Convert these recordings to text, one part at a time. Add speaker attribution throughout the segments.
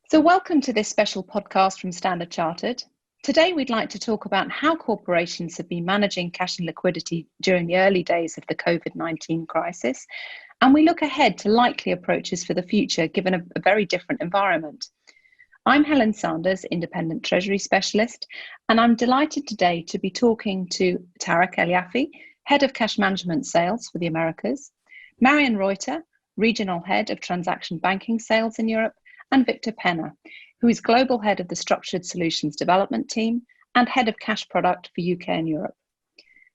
Speaker 1: So welcome to this special podcast from Standard Chartered. Today we'd like to talk about how corporations have been managing cash and liquidity during the early days of the COVID-19 crisis, and we look ahead to likely approaches for the future given a very different environment. I'm Helen Sanders, Independent Treasury Specialist, and I'm delighted today to be talking to Tarek Eliafi, Head of Cash Management Sales for the Americas, Marion Reuter, Regional Head of Transaction Banking Sales in Europe, and Victor Penna, who is Global Head of the Structured Solutions Development Team and Head of Cash Product for UK and Europe.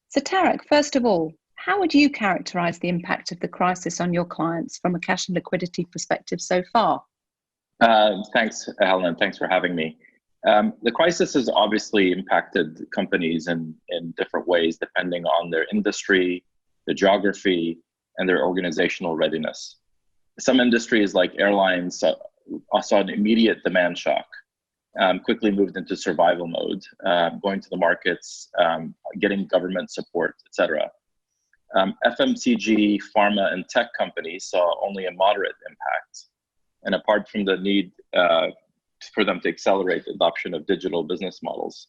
Speaker 1: So Tarek, first of all, how would you characterise the impact of the crisis on your clients from a cash and liquidity perspective so far?
Speaker 2: Thanks, Helen. Thanks for having me. The crisis has obviously impacted companies in different ways, depending on their industry, the geography, and their organizational readiness. Some industries like airlines saw an immediate demand shock, quickly moved into survival mode, going to the markets, getting government support, etc. FMCG, pharma, and tech companies saw only a moderate impact. And apart from the need for them to accelerate the adoption of digital business models.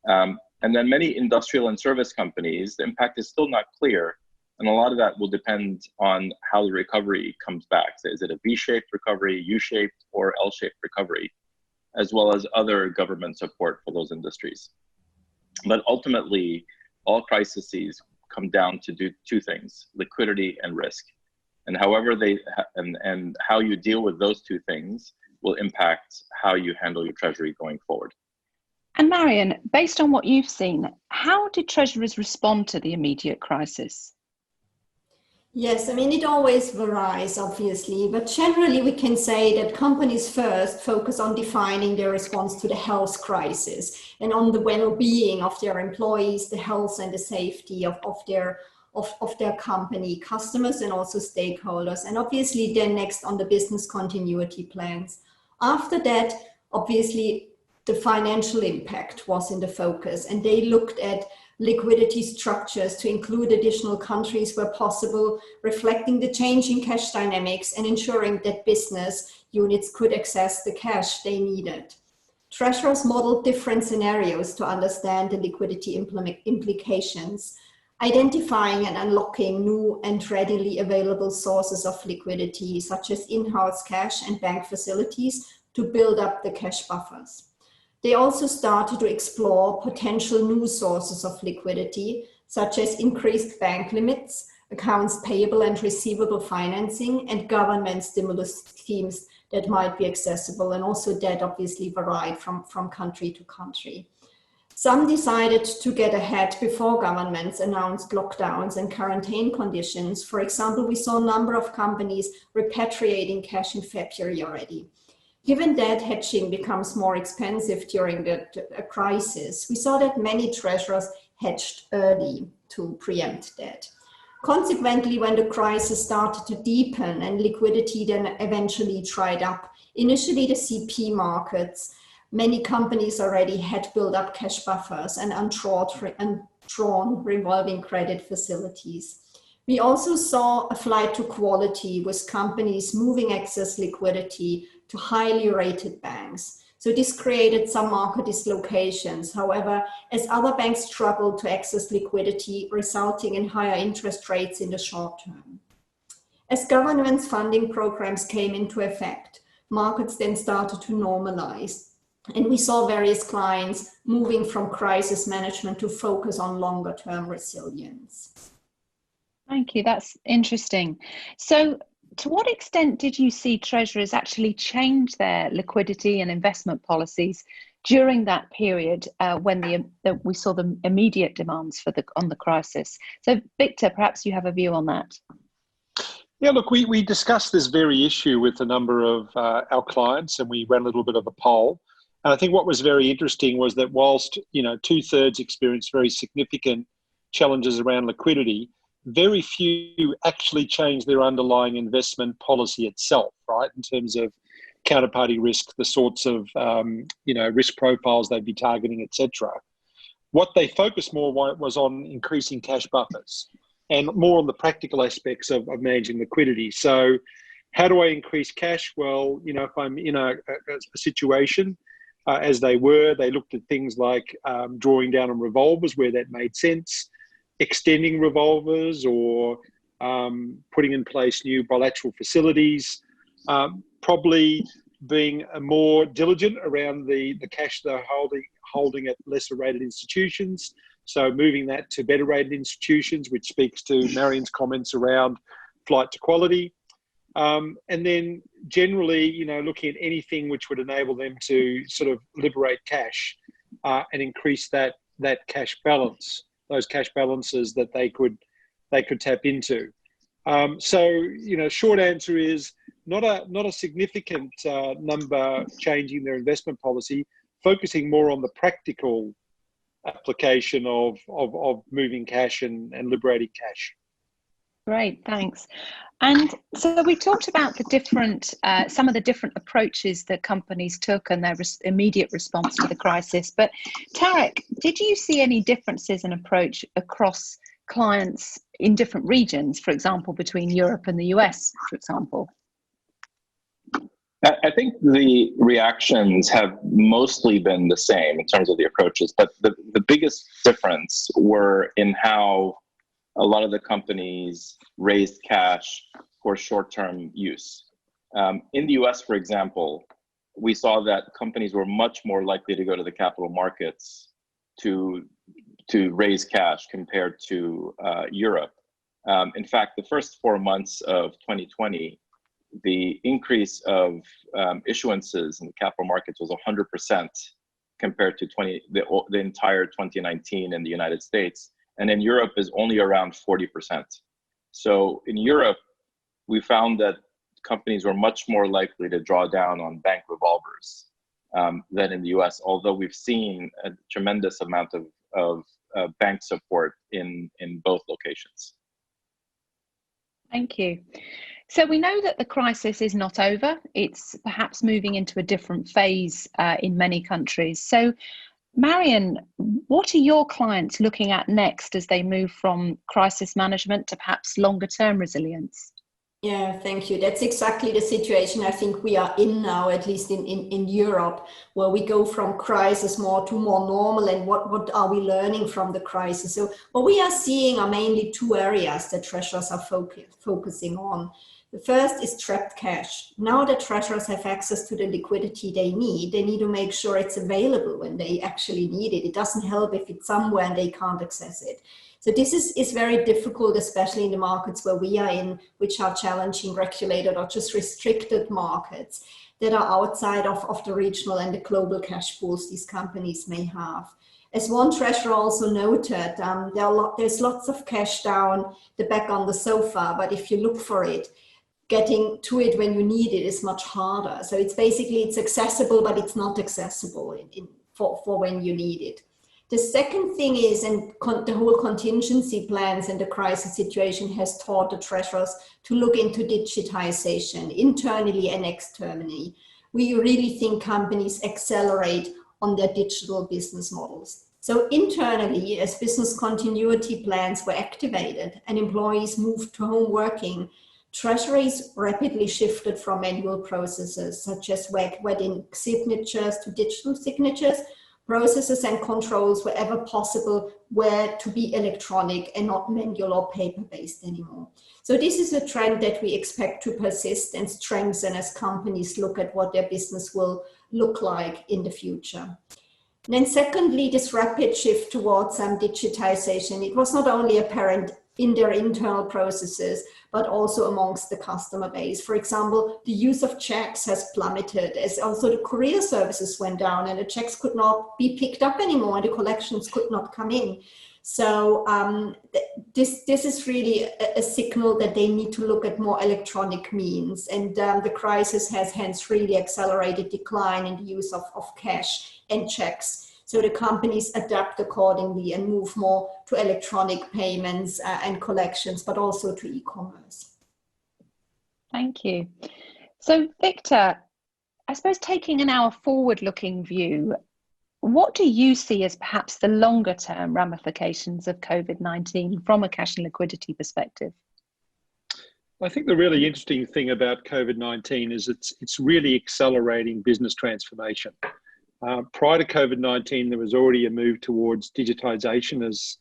Speaker 2: And then many industrial and service companies, the impact is still not clear. And a lot of that will depend on how the recovery comes back. So is it a V-shaped recovery, U-shaped, or L-shaped recovery, as well as other government support for those industries. But ultimately, all crises come down to do two things: liquidity and risk. And however and how you deal with those two things will impact how you handle your treasury going forward.
Speaker 1: And Marion, based on what you've seen, how did treasurers respond to the immediate crisis?
Speaker 3: Yes, I mean, it always varies, obviously, but generally we can say that companies first focus on defining their response to the health crisis and on the well-being of their employees, the health and the safety of their company, customers, and also stakeholders, and obviously then next on the business continuity plans. After that, obviously, the financial impact was in the focus, and they looked at liquidity structures to include additional countries where possible, reflecting the changing cash dynamics and ensuring that business units could access the cash they needed. Treasurers modeled different scenarios to understand the liquidity implications, identifying and unlocking new and readily available sources of liquidity, such as in-house cash and bank facilities, to build up the cash buffers. They also started to explore potential new sources of liquidity, such as increased bank limits, accounts payable and receivable financing, and government stimulus schemes that might be accessible. And also that obviously varied from country to country. Some decided to get ahead before governments announced lockdowns and quarantine conditions. For example, we saw a number of companies repatriating cash in February already. Given that hedging becomes more expensive during the crisis, we saw that many treasurers hedged early to preempt that. Consequently, when the crisis started to deepen and liquidity then eventually dried up, initially the CP markets, many companies already had built up cash buffers and undrawn revolving credit facilities. We also saw a flight to quality with companies moving excess liquidity to highly rated banks. So this created some market dislocations. However, as other banks struggled to access liquidity, resulting in higher interest rates in the short term. As government funding programs came into effect, markets then started to normalize. And we saw various clients moving from crisis management to focus on longer term resilience.
Speaker 1: Thank you, that's interesting. So to what extent did you see treasurers actually change their liquidity and investment policies during that period when we saw the immediate demands on the crisis? So Victor, perhaps you have a view on that.
Speaker 4: Yeah, look, we discussed this very issue with a number of our clients, and we ran a little bit of a poll. And I think what was very interesting was that whilst, 2/3 experienced very significant challenges around liquidity, very few actually changed their underlying investment policy itself, right? In terms of counterparty risk, the sorts of, risk profiles they'd be targeting, etc. What they focused more was on increasing cash buffers and more on the practical aspects of managing liquidity. So How do I increase cash? Well, if I'm in a situation, as they looked at things like drawing down on revolvers where that made sense, extending revolvers, or putting in place new bilateral facilities, probably being more diligent around the cash they're holding at lesser rated institutions. So moving that to better rated institutions, which speaks to Marion's comments around flight to quality. And then generally, looking at anything which would enable them to sort of liberate cash and increase that cash balance, those cash balances that they could tap into. So, short answer is not a significant number changing their investment policy, focusing more on the practical application of moving cash and liberating cash.
Speaker 1: Great, thanks. And so we talked about the different, some of the different approaches that companies took and their immediate response to the crisis. But Tarek, did you see any differences in approach across clients in different regions, for example, between Europe and the US, for example?
Speaker 2: I think the reactions have mostly been the same in terms of the approaches, but the biggest difference were in how a lot of the companies raised cash for short-term use. In the US, for example, we saw that companies were much more likely to go to the capital markets to raise cash compared to Europe. In fact, the first 4 months of 2020, the increase of issuances in the capital markets was 100% compared to the entire 2019 in the United States. And in Europe is only around 40%. So in Europe, we found that companies were much more likely to draw down on bank revolvers than in the US, although we've seen a tremendous amount of bank support in both locations.
Speaker 1: Thank you. So we know that the crisis is not over. It's perhaps moving into a different phase in many countries. So Marion, what are your clients looking at next as they move from crisis management to perhaps longer term resilience?
Speaker 3: Yeah, thank you. That's exactly the situation I think we are in now, at least in Europe, where we go from crisis more to more normal, and what are we learning from the crisis? So what we are seeing are mainly two areas that treasurers are focusing on. The first is trapped cash. Now that treasurers have access to the liquidity they need to make sure it's available when they actually need it. It doesn't help if it's somewhere and they can't access it. So this is very difficult, especially in the markets where we are in, which are challenging, regulated or just restricted markets that are outside of the regional and the global cash pools these companies may have. As one treasurer also noted, there's lots of cash down the back on the sofa, but if you look for it, getting to it when you need it is much harder. So it's accessible, but it's not accessible for when you need it. The second thing is, and the whole contingency plans and the crisis situation has taught the treasurers to look into digitization internally and externally. We really think companies accelerate on their digital business models. So internally, as business continuity plans were activated and employees moved to home working, treasuries rapidly shifted from manual processes such as wedding signatures to digital signatures. Processes and controls wherever possible were to be electronic and not manual or paper-based anymore. So this is a trend that we expect to persist and strengthen as companies look at what their business will look like in the future. And then secondly, this rapid shift towards digitization, it was not only apparent in their internal processes, but also amongst the customer base. For example, the use of checks has plummeted as also the courier services went down and the checks could not be picked up anymore and the collections could not come in. So this is really a signal that they need to look at more electronic means. And the crisis has hence really accelerated decline in the use of cash and checks. So the companies adapt accordingly and move more to electronic payments and collections, but also to e-commerce.
Speaker 1: Thank you. So Victor, I suppose taking an hour forward-looking view, what do you see as perhaps the longer term ramifications of COVID-19 from a cash and liquidity perspective?
Speaker 4: I think the really interesting thing about COVID-19 is it's really accelerating business transformation. Prior to COVID-19, there was already a move towards digitization, as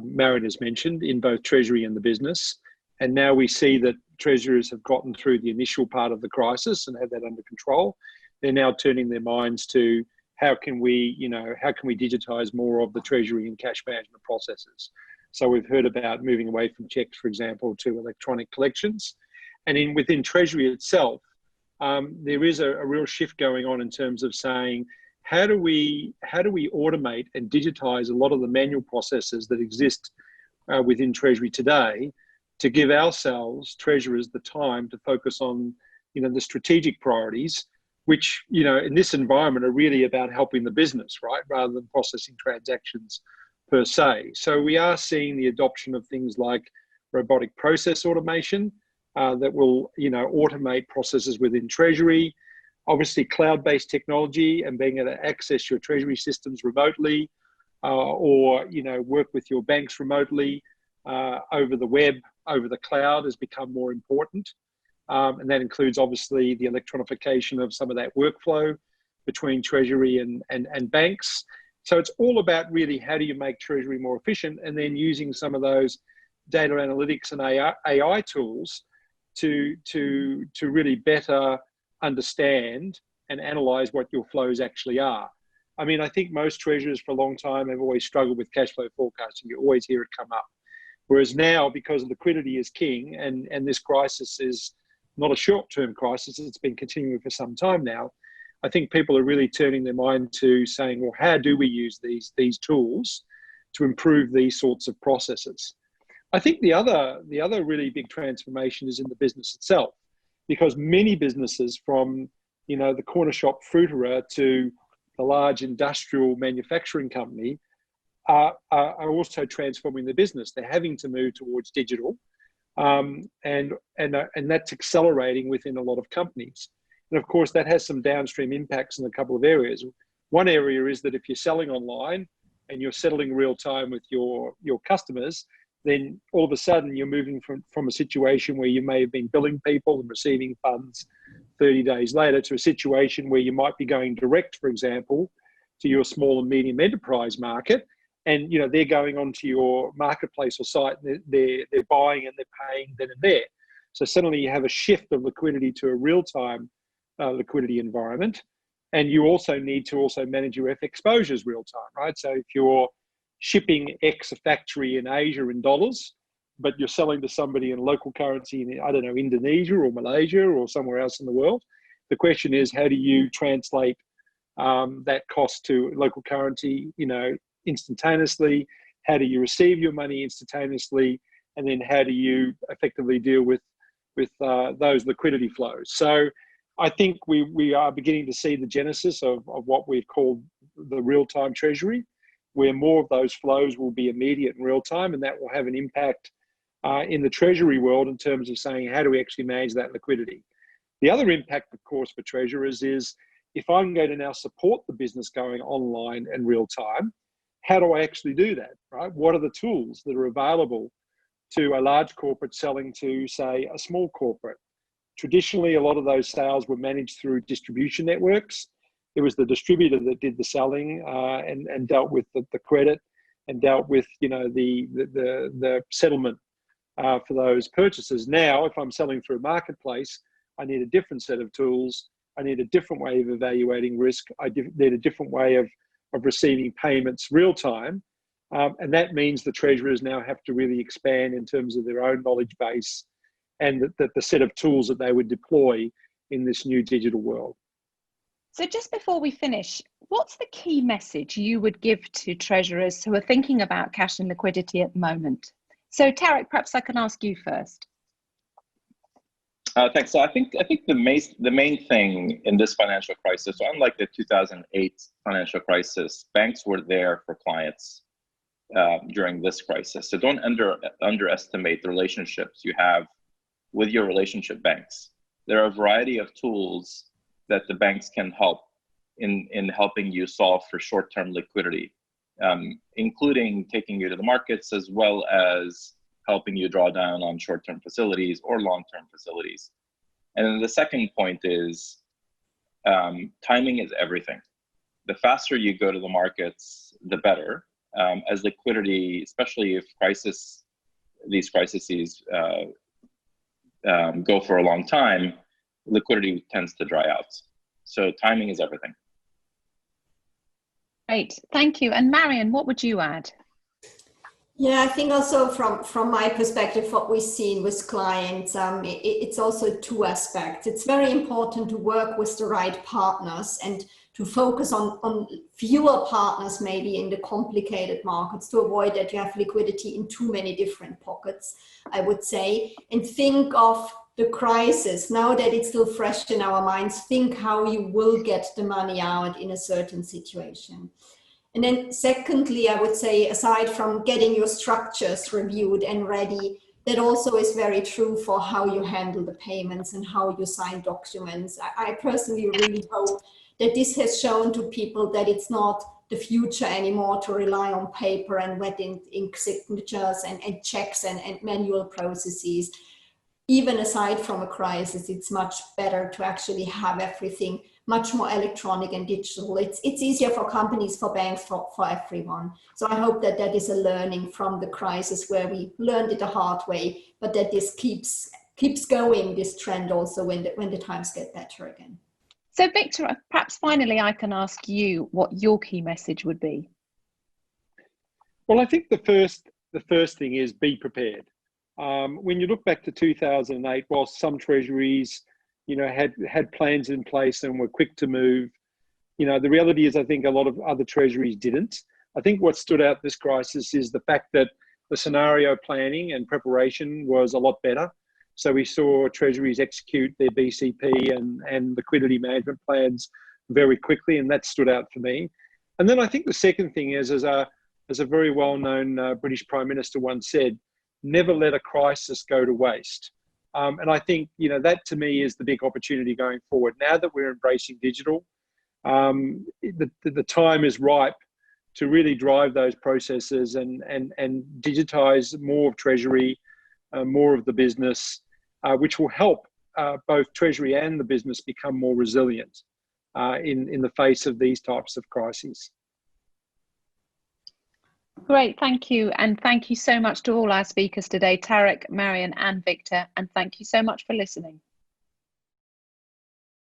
Speaker 4: Marion has mentioned, in both Treasury and the business. And now we see that treasurers have gotten through the initial part of the crisis and have that under control. They're now turning their minds to how can we digitize more of the Treasury and cash management processes. So we've heard about moving away from checks, for example, to electronic collections. And within Treasury itself, there is a real shift going on in terms of saying, how do we automate and digitize a lot of the manual processes that exist within Treasury today, to give ourselves, treasurers, the time to focus on, the strategic priorities, which, in this environment are really about helping the business, right, rather than processing transactions per se. So we are seeing the adoption of things like robotic process automation that will, automate processes within Treasury. Obviously, cloud-based technology and being able to access your Treasury systems remotely, or work with your banks remotely over the web, over the cloud, has become more important. And that includes obviously the electronification of some of that workflow between Treasury and banks. So it's all about really how do you make Treasury more efficient, and then using some of those data analytics and AI tools to really better understand and analyze what your flows actually are. I mean, I think most treasurers for a long time have always struggled with cash flow forecasting. You always hear it come up. Whereas now, because liquidity is king, and this crisis is not a short-term crisis, it's been continuing for some time now, I think people are really turning their mind to saying, well, how do we use these tools to improve these sorts of processes? I think the other really big transformation is in the business itself, because many businesses, from the corner shop fruiterer to the large industrial manufacturing company, are also transforming the business. They're having to move towards digital, and that's accelerating within a lot of companies. And of course, that has some downstream impacts in a couple of areas. One area is that if you're selling online and you're settling real time with your customers, then all of a sudden you're moving from a situation where you may have been billing people and receiving funds 30 days later to a situation where you might be going direct, for example, to your small and medium enterprise market. And they're going onto your marketplace or site, and they're buying and they're paying then and there. So suddenly you have a shift of liquidity to a real-time liquidity environment. And you also need to manage your FX exposures real time, right? So if you're shipping X a factory in Asia in dollars, but you're selling to somebody in local currency in, I don't know, Indonesia or Malaysia or somewhere else in the world, the question is, how do you translate that cost to local currency, instantaneously? How do you receive your money instantaneously? And then how do you effectively deal with those liquidity flows? So I think we are beginning to see the genesis of what we've called the real-time treasury, where more of those flows will be immediate and real-time, and that will have an impact in the treasury world in terms of saying, how do we actually manage that liquidity? The other impact, of course, for treasurers is, if I'm going to now support the business going online and real-time, how do I actually do that, right? What are the tools that are available to a large corporate selling to, say, a small corporate? Traditionally, a lot of those sales were managed through distribution networks. It was the distributor that did the selling and dealt with the credit and dealt with the settlement for those purchases. Now, if I'm selling through a marketplace, I need a different set of tools. I need a different way of evaluating risk. I need a different way of receiving payments real time. And that means the treasurers now have to really expand in terms of their own knowledge base and the set of tools that they would deploy in this new digital world.
Speaker 1: So just before we finish, what's the key message you would give to treasurers who are thinking about cash and liquidity at the moment? So Tarek, perhaps I can ask you first.
Speaker 2: Thanks. So I think the main thing in this financial crisis, so unlike the 2008 financial crisis, banks were there for clients during this crisis. So don't underestimate the relationships you have with your relationship banks. There are a variety of tools that the banks can help in helping you solve for short-term liquidity, including taking you to the markets, as well as helping you draw down on short-term facilities or long-term facilities. And then the second point is timing is everything. The faster you go to the markets, the better. As liquidity, especially if these crises go for a long time, liquidity tends to dry out. So timing is everything.
Speaker 1: Great, thank you. And Marion, what would you add?
Speaker 3: Yeah, I think also from my perspective, what we've seen with clients, it's also two aspects. It's very important to work with the right partners and to focus on fewer partners maybe in the complicated markets to avoid that you have liquidity in too many different pockets, I would say. And think of the crisis, now that it's still fresh in our minds, think how you will get the money out in a certain situation. And then secondly, I would say, aside from getting your structures reviewed and ready, that also is very true for how you handle the payments and how you sign documents. I personally really hope that this has shown to people that it's not the future anymore to rely on paper and wet ink signatures and checks and manual processes. Even aside from a crisis, it's much better to actually have everything much more electronic and digital. It's easier for companies, for banks, for everyone. So I hope that that is a learning from the crisis where we learned it the hard way, but that this keeps going, this trend also when the times get better again.
Speaker 1: So Victor, perhaps finally I can ask you what your key message would be.
Speaker 4: Well, I think the first thing is be prepared. When you look back to 2008, while some treasuries, had plans in place and were quick to move, the reality is I think a lot of other treasuries didn't. I think what stood out this crisis is the fact that the scenario planning and preparation was a lot better. So we saw treasuries execute their BCP and liquidity management plans very quickly, and that stood out for me. And then I think the second thing is, as a very well-known British Prime Minister once said, never let a crisis go to waste. And I think, that to me is the big opportunity going forward. Now that we're embracing digital, the time is ripe to really drive those processes and digitize more of Treasury, more of the business, which will help both Treasury and the business become more resilient in the face of these types of crises.
Speaker 1: Great, thank you. And thank you so much to all our speakers today, Tarek, Marion and Victor, and thank you so much for listening.